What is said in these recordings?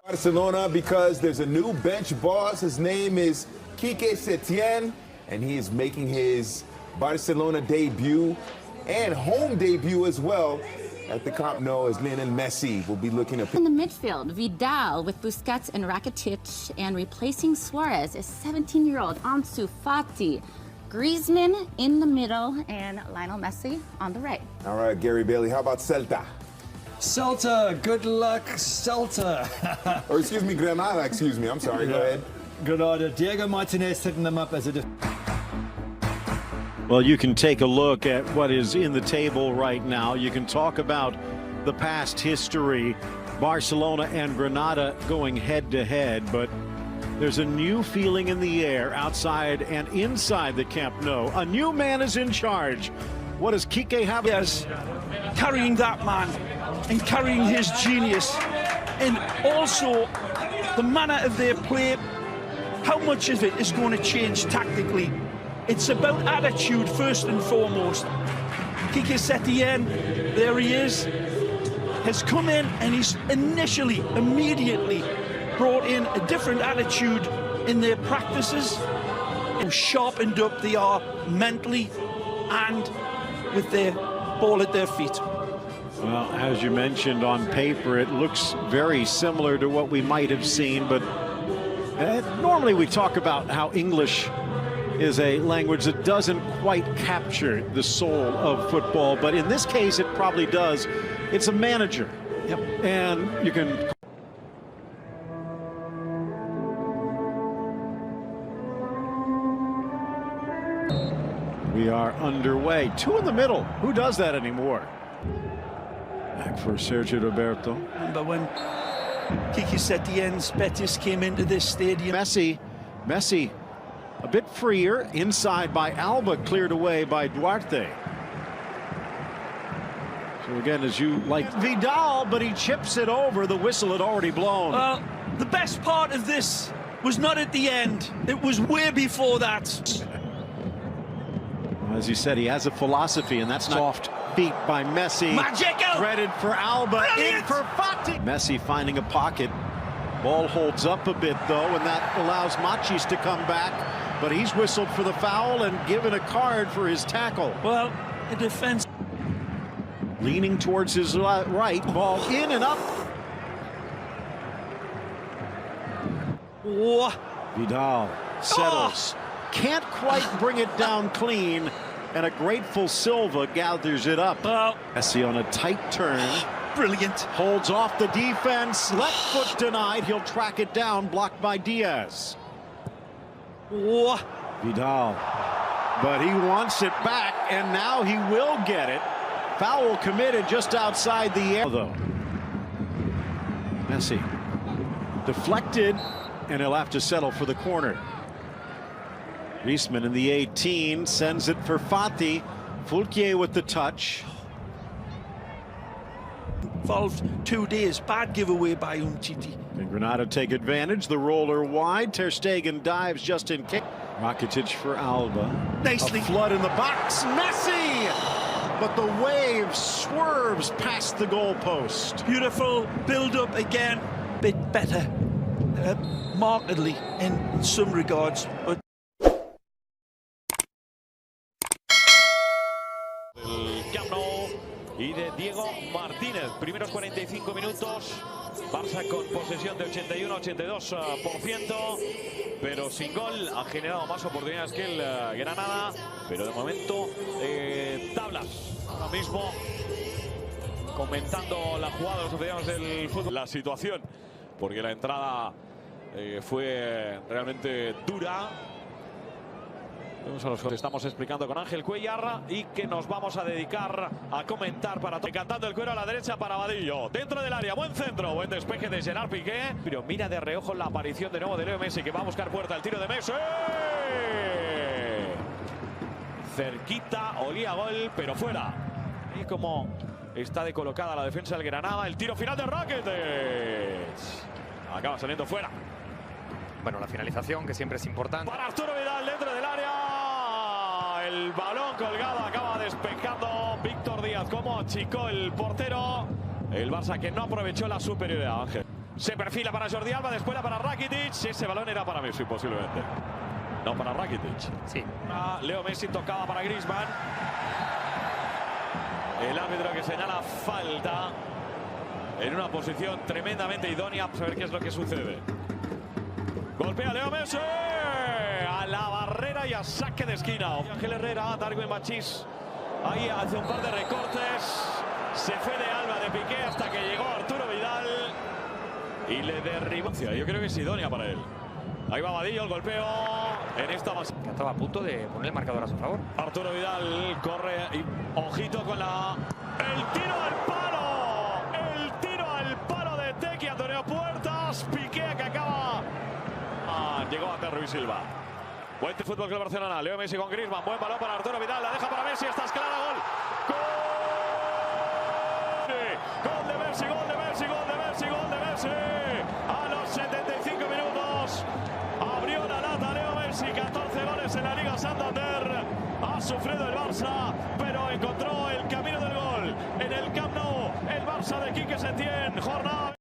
Barcelona because there's a new bench boss. His name is kịch, and he is making his Barcelona debut and home debut as well at the Camp Nou as Lionel Messi will be looking at. In the midfield, Vidal with Busquets and Rakitic, and replacing Suarez is 17-year-old Ansu Fati. Griezmann in the middle and Lionel Messi on the right. All right, Gary Bailey, how about Celta? Celta, good luck, Celta. Or excuse me, Granada, excuse me. I'm sorry, go ahead. Granada, Diego Martinez setting them up as a... Well, you can take a look at what is in the table right now. You can talk about the past history, Barcelona and Granada going head-to-head, but there's a new feeling in the air outside and inside the Camp Nou. A new man is in charge. What does Kike have? Yes, carrying that man and carrying his genius, and also the manner of their play, how much of it is going to change tactically. It's about attitude first and foremost. Kike Setien, there he is, has come in and he's immediately brought in a different attitude in their practices. How sharpened up they are mentally and with their ball at their feet. Well, as you mentioned, on paper, it looks very similar to what we might have seen, but normally we talk about how English is a language that doesn't quite capture the soul of football, but in this case, it probably does. It's a manager. Yep. And you can... We are underway. Two in the middle. Who does that anymore? Back for Sergio Roberto. Remember when Kike Setien's Betis came into this stadium? Messi, a bit freer, inside by Alba, cleared away by Duarte. So again, as you like Vidal, but he chips it over. The whistle had already blown. Well, the best part of this was not at the end. It was way before that. As he said, he has a philosophy, and that's not soft feet by Messi. Magical! Threaded for Alba, Brilliant! in for Fati. Messi finding a pocket. Ball holds up a bit, though, and that allows Machis to come back. But he's whistled for the foul and given a card for his tackle. Well, the defense... Leaning towards his right, ball in and up. Oh. Vidal settles. Can't quite bring it down clean, and a grateful Silva gathers it up. Messi on a tight turn. Brilliant. Holds off the defense. Left foot denied. He'll track it down, blocked by Diaz. Oh. Vidal. But he wants it back, and now he will get it. Foul committed just outside the area, though. Messi. Deflected, and he'll have to settle for the corner. Griezmann in the 18 sends it for Fati. Fulquier with the touch. Involved 2 days. Bad giveaway by Umtiti. And Granada take advantage. The roller wide. Ter Stegen dives just in kick. Rakitic for Alba. Nicely. A flood in the box. Messi! But the wave swerves past the goalpost. Beautiful build-up again. Bit better, markedly in some regards, but. Camp Nou y de Diego Martínez. Primeros 45 minutos. Barça con posesión de 81-82%, pero sin gol. Ha generado más oportunidades que el Granada, pero de momento tablas. Ahora mismo comentando la jugada de los aficionados del fútbol. La situación, porque la entrada fue realmente dura. Estamos explicando con Ángel Cuellar y que nos vamos a dedicar a comentar para todo. Cantando el cuero a la derecha para Vadillo. Dentro del área, buen centro, buen despeje de Gerard Piqué. Pero mira de reojo la aparición de nuevo de Leo Messi, que va a buscar puerta. El tiro de Messi. Cerquita, olía gol, pero fuera. Y como está decolocada la defensa del Granada, el tiro final de Rakitic. Acaba saliendo fuera. Bueno, la finalización, que siempre es importante. Para Arturo Vidal dentro del área. El balón colgado acaba despejando Víctor Díaz. Como achicó el portero. El Barça que no aprovechó la superioridad, Ángel. Se perfila para Jordi Alba, después para Rakitic. Ese balón era para Messi, posiblemente. No, para Rakitic. Sí. Leo Messi tocaba para Griezmann. El árbitro que señala falta. En una posición tremendamente idónea. Vamos a ver qué es lo que sucede. Golpea Leo Messi. A la barrera y a saque de esquina. Ángel Herrera, Darwin Machís. Ahí hace un par de recortes. Se fue de Alba, de Piqué, hasta que llegó Arturo Vidal. Y le derribó. Yo creo que es idónea para él. Ahí va Vadillo, el golpeo. En esta más. Que estaba a punto de poner el marcador a su favor. Arturo Vidal corre y ojito con la... El tiro al palo. El tiro al palo de Tequi, Antonio Puertas. Piqué que acaba... llegó a Ruiz Silva. Buen Fútbol Club Barcelona. Leo Messi con Griezmann. Buen balón para Arturo Vidal. La deja para Messi. Esta es clara. Gol. Gol de Messi, gol de Messi, gol de Messi, gol de Messi. A los 75 minutos abrió la lata Leo Messi. 14 goles en la Liga Santander. Ha sufrido el Barça, pero encontró el camino del gol en el Camp Nou. El Barça de Quique Setién. Jornada.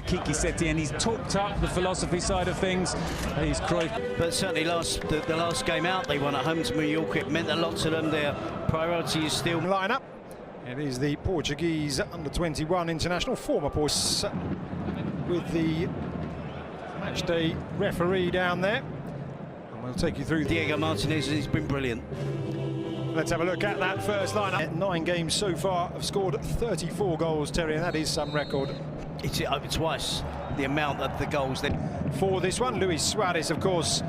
Kike Setien, he's talked up the philosophy side of things. He's Cruyff. But certainly the last game out, they won at home to Mallorca. It meant a lot to them. Their priority is still lineup. It is the Portuguese under-21 international, former Portuguese, with the matchday referee down there. And we'll take you through. Diego Martinez has been brilliant. Let's have a look at that first lineup. 9 games so far, have scored 34 goals, Terry, and that is some record. It's twice the amount of the goals that for this one. Luis Suarez, of course,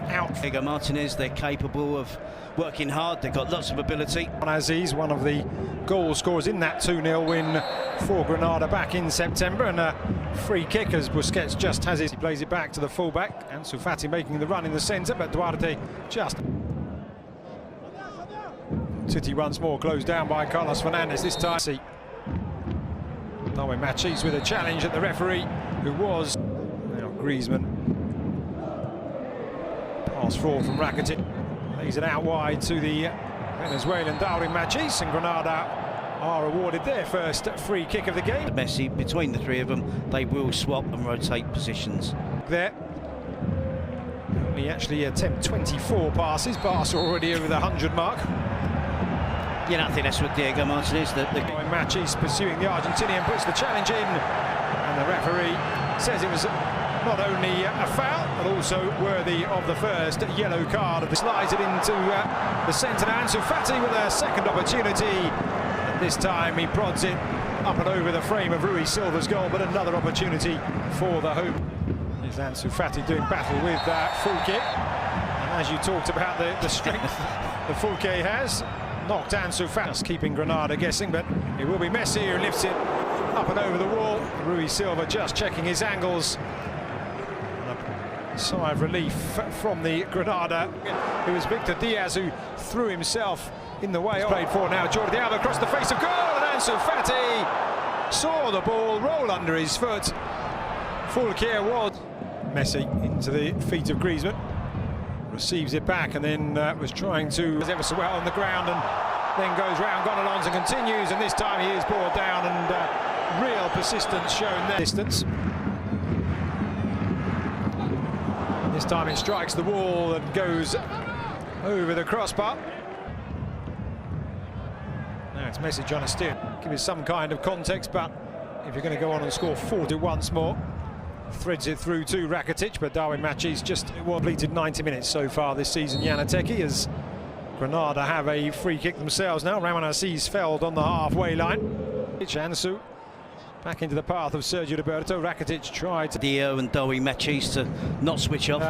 out. Diego Martinez, they're capable of working hard. They've got lots of ability. Aziz, one of the goal scorers in that 2-0 win for Granada back in September, and a free kick as Busquets just has it. He plays it back to the fullback. Ansu Fati making the run in the centre, but Duarte just... City once more closed down by Carlos Fernandez this time. Darwin Machís with a challenge at the referee, who was Griezmann. Pass forward from Rakitic, lays it out wide to the Venezuelan Darwin Machís, and Granada are awarded their first free kick of the game. Messi, between the three of them, they will swap and rotate positions. There, only actually attempt 24 passes. Barca already over the 100 mark. Yeah, I think that's what Diego Martinez. Machís pursuing the Argentinian, puts the challenge in, and the referee says it was not only a foul but also worthy of the first yellow card. Slides it into the centre now. Ansu Fati with a second opportunity, and this time he prods it up and over the frame of Rui Silva's goal, but another opportunity for the home. Is Ansu Fati doing battle with Fulke, and as you talked about the strength that Fulke has, knocked Ansu Fati, keeping Granada guessing, but it will be Messi who lifts it up and over the wall. Rui Silva just checking his angles. A sigh of relief from the Granada. It was Victor Diaz who threw himself in the way. Played for now. Jordi Alba across the face of goal, and Ansu Fati saw the ball roll under his foot. Fulke was Messi into the feet of Griezmann. Receives it back and then was trying to ever so well on the ground, and then goes round Gonalons and continues, and this time he is brought down, and real persistence shown there. Distance. This time it strikes the wall and goes over the crossbar. Now it's Messi trying to steer. Give it some kind of context, but if you're going to go on and score 40 once more, threads it through to Rakitic, but Darwin Machís just completed 90 minutes so far this season. Janateki, as Granada have a free kick themselves now. Ramon Assis felled on the halfway line. Ansu back into the path of Sergio Roberto. Rakitic tried to... Dio and Darwin Machís to not switch off.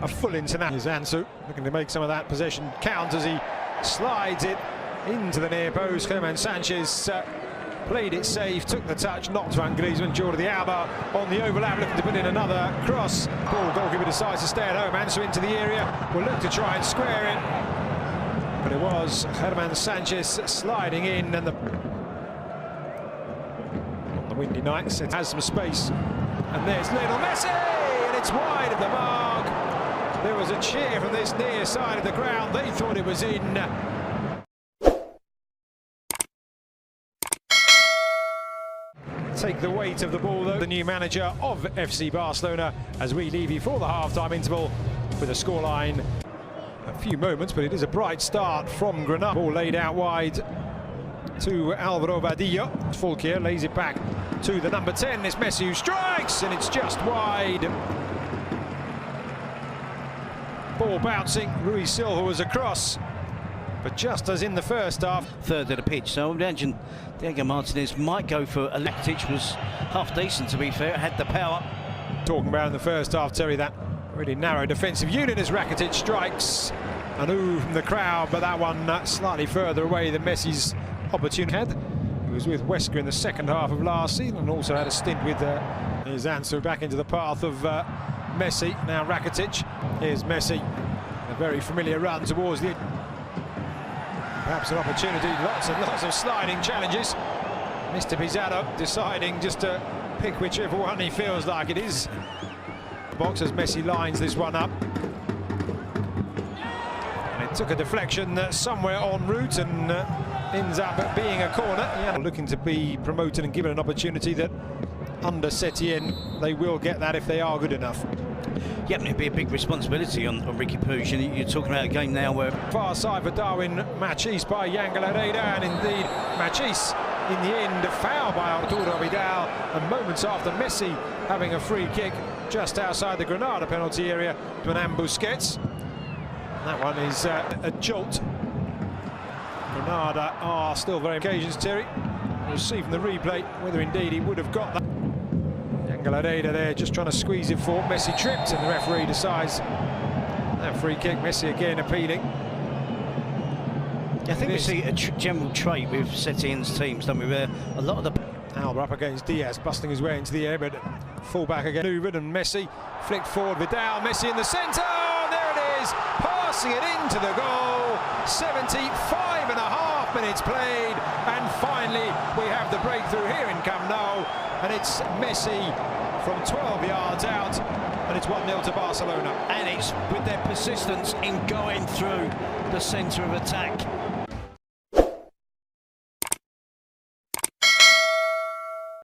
A full international. Is Ansu looking to make some of that possession count as he slides it into the near post. Germán Sanchez played it safe, took the touch, knocked Van Griezmann. Jordi Alba on the overlap, looking to put in another cross. Goalkeeper decides to stay at home. Ansu into the area, will look to try and square it, but it was Germán Sanchez sliding in, and on the windy nights it has some space, and there's Lionel Messi, and it's wide of the mark. There was a cheer from this near side of the ground. They thought it was in. take the weight of the ball, though. The new manager of FC Barcelona, as we leave you for the half-time interval with a scoreline. A few moments, but it is a bright start from Granada. Ball laid out wide to Álvaro Vadillo. Fulquier lays it back to the number 10. It's Messi who strikes, and it's just wide. Ball bouncing. Rui Silva was across, but just as in the first half. Third of the pitch, so I imagine Diego Martinez might go for a Rakitic, was half decent to be fair, had the power. Talking about in the first half, Terry, that really narrow defensive unit as Rakitic strikes. An ooh from the crowd, but that one slightly further away than Messi's opportunity had. He was with Wesker in the second half of last season and also had a stint with his answer back into the path of Messi. Now Rakitic. Here's Messi. A very familiar run towards the... Perhaps an opportunity. Lots and lots of sliding challenges. Mr. Pizarro deciding just to pick whichever one he feels like it is. Box as Messi lines this one up. And it took a deflection somewhere en route and ends up being a corner. Yeah. Looking to be promoted and given an opportunity that under Setien they will get that if they are good enough. Yeah, it'd be a big responsibility on Ricky Puig. You're talking about a game now where... Far side for Darwin Machis by Yangalareda, and indeed Machis in the end a foul by Arturo Vidal, and moments after Messi having a free kick just outside the Granada penalty area to an Busquets. That one is a jolt. Granada are still very occasions, Terry. We'll see from the replay whether indeed he would have got that. Yangalareda there just trying to squeeze it for Messi, tripped, and the referee decides that free kick. Messi again appealing. I think we see a general trait with Setien's teams, don't we? Where a lot of the... Alba up against Diaz, busting his way into the air, but full back again. Maneuvered, and Messi flicked forward. Vidal, Messi in the centre. Oh, there it is, passing it into the goal. 75.5 minutes played, and finally we have the breakthrough here in Camp Nou, and it's Messi from 12 yards out, and it's 1-0 to Barcelona. And it's with their persistence in going through the centre of attack.